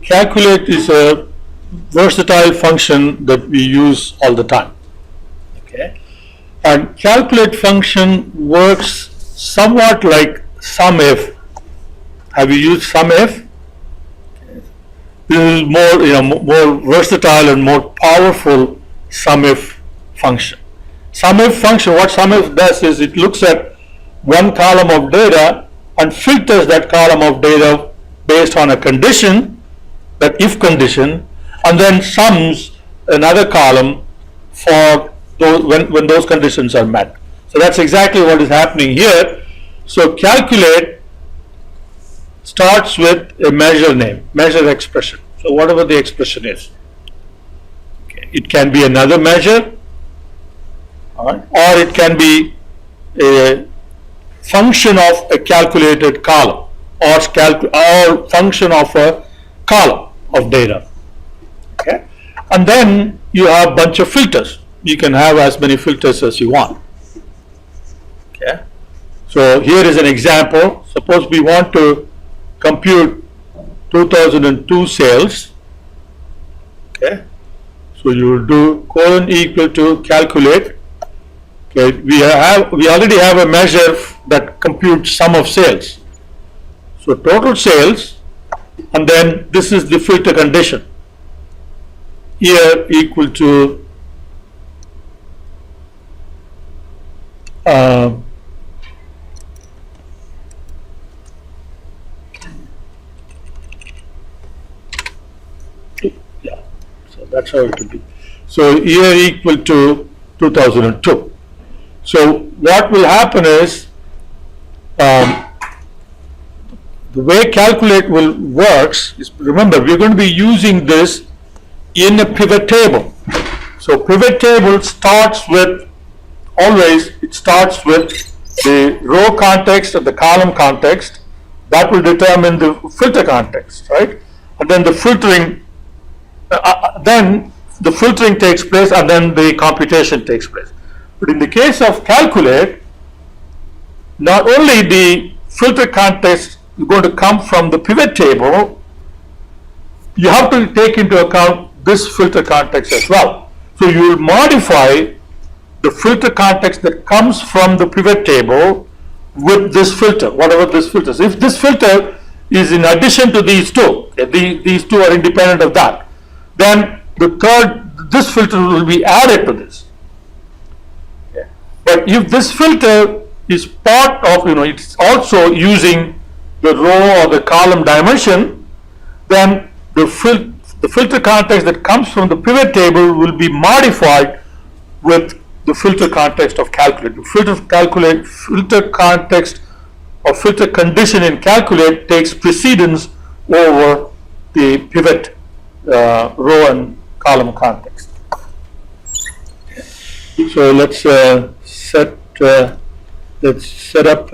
Calculate is a versatile function that we use all the time. Okay, and calculate function works somewhat like SUMIF. Have you used SUMIF? This is more versatile and more powerful SUMIF function. SUMIF function, what SUMIF does is it looks at one column of data and filters that column of data based on a condition, that if condition, and then sums another column for those, when those conditions are met. So that's exactly what is happening here. So calculate starts with a measure name, measure expression. So whatever the expression is. Okay. It can be another measure, or it can be a function of a calculated column, or function of a column of data. Okay, and then you have a bunch of filters. You can have as many filters as you want. Okay, so here is an example. Suppose we want to compute 2002 sales. Okay, so you will do colon equal to calculate. Okay, we already have a measure that computes sum of sales. So total sales, and then this is the filter condition. Here equal to yeah, so that's how it will be. So here equal to 2002. So what will happen is the way calculate will works is, remember, we're going to be using this in a pivot table. So pivot table starts with, always it starts with the row context and the column context. That will determine the filter context, right? And then the filtering, takes place, and then the computation takes place. But in the case of calculate, not only the filter context is going to come from the pivot table, you have to take into account this filter context as well. So you will modify the filter context that comes from the pivot table with this filter, whatever this filter is. If this filter is in addition to these two, okay, these two are independent of that, then this filter will be added to this. Okay. But if this filter is part of, it's also using the row or the column dimension, then the filter context that comes from the pivot table will be modified with the filter context of calculate. The filter context or filter condition in calculate takes precedence over the pivot row and column context. So let's set up.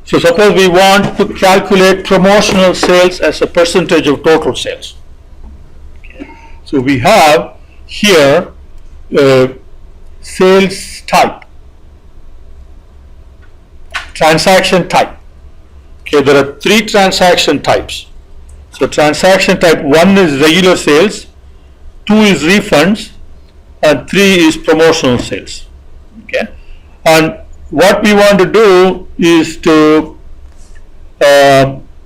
So suppose we want to calculate promotional sales as a percentage of total sales. Okay. So we have here sales type, transaction type. Okay, there are 3 transaction types. So transaction type 1 is regular sales, 2 is refunds, and 3 is promotional sales. Okay, and what we want to do is to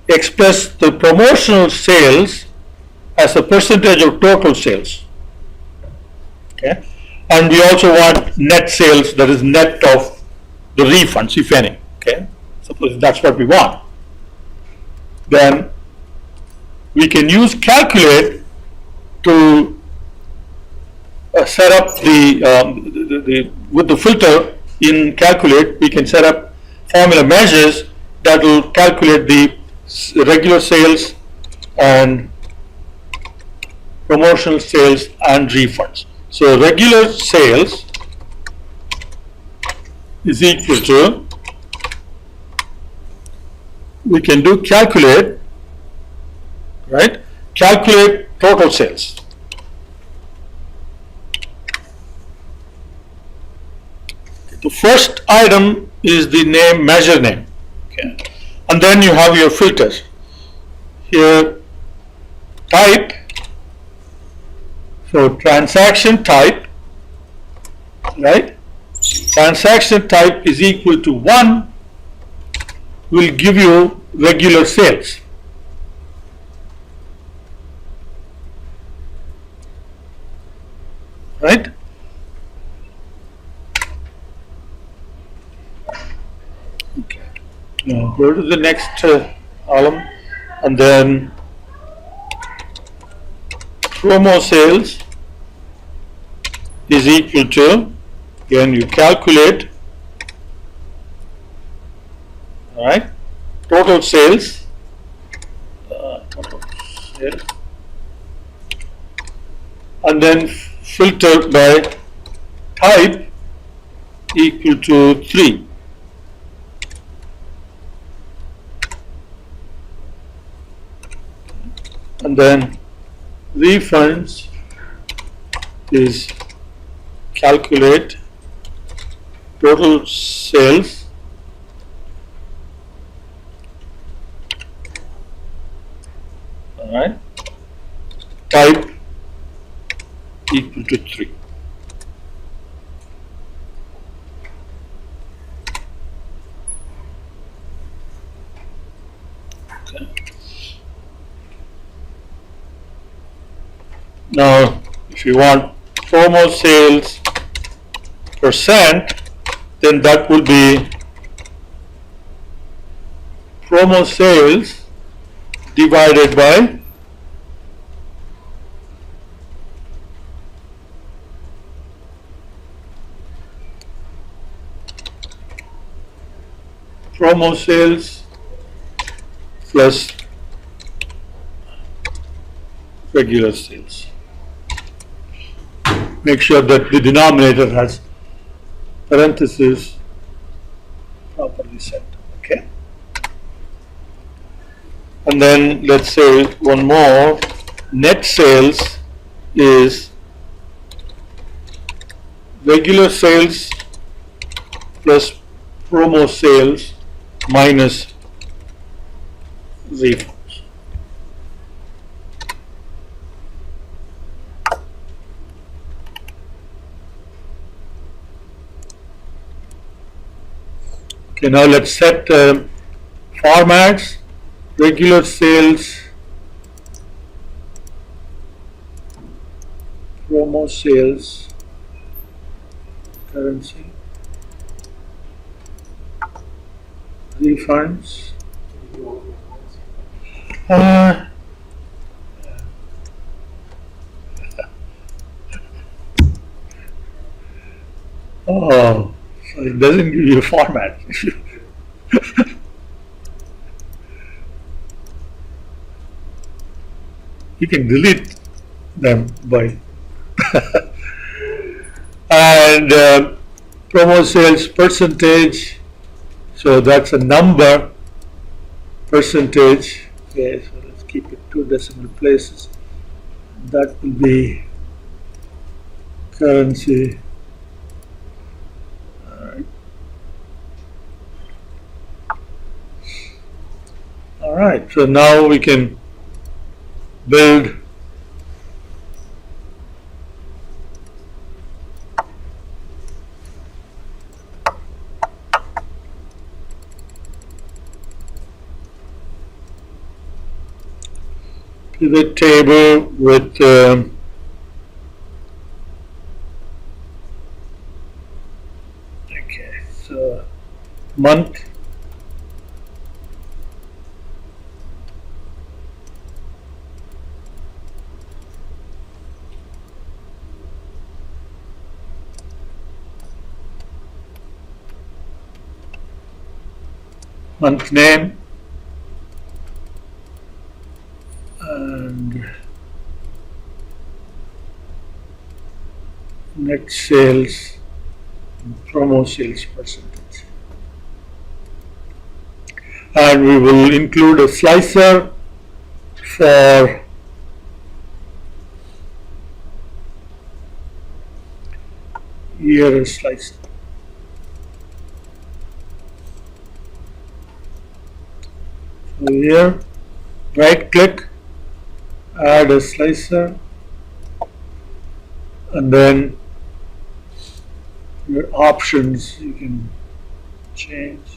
express the promotional sales as a percentage of total sales. Okay, and we also want net sales, that is net of the refunds, if any. Okay, suppose that's what we want, then we can use calculate to set up with the filter in calculate. We can set up formula measures that will calculate the regular sales and promotional sales and refunds. So regular sales is equal to, we can do calculate, right? Calculate total sales. The first item is the measure name. Okay. And then you have your filters. here type, so transaction type, right? Transaction type is equal to 1 will give you regular sales. Right? Okay. Now go to the next column, and then promo sales is equal to, again you calculate, all right, total sales, and then filter by type equal to 3. And then refunds is calculate total sales all right, type equal to 3. Okay. Now if you want promo sales percent, then that will be promo sales divided by promo sales plus regular sales. Make sure that the denominator has parentheses properly set. Okay. And then let's say one more, net sales is regular sales plus promo sales minus refunds. Okay, now let's set formats. Regular sales, promo sales, currency, refunds. Oh, so it doesn't give you a format. You can delete them by and promo sales percentage, so that's a number percentage. Okay, so let's keep it 2 decimal places. That will be currency. All right, so now we can build pivot table with okay, so month, month name, and net sales and promo sales percentage. And we will include a slicer for year slicer. So here right click, add a slicer, and then your options you can change.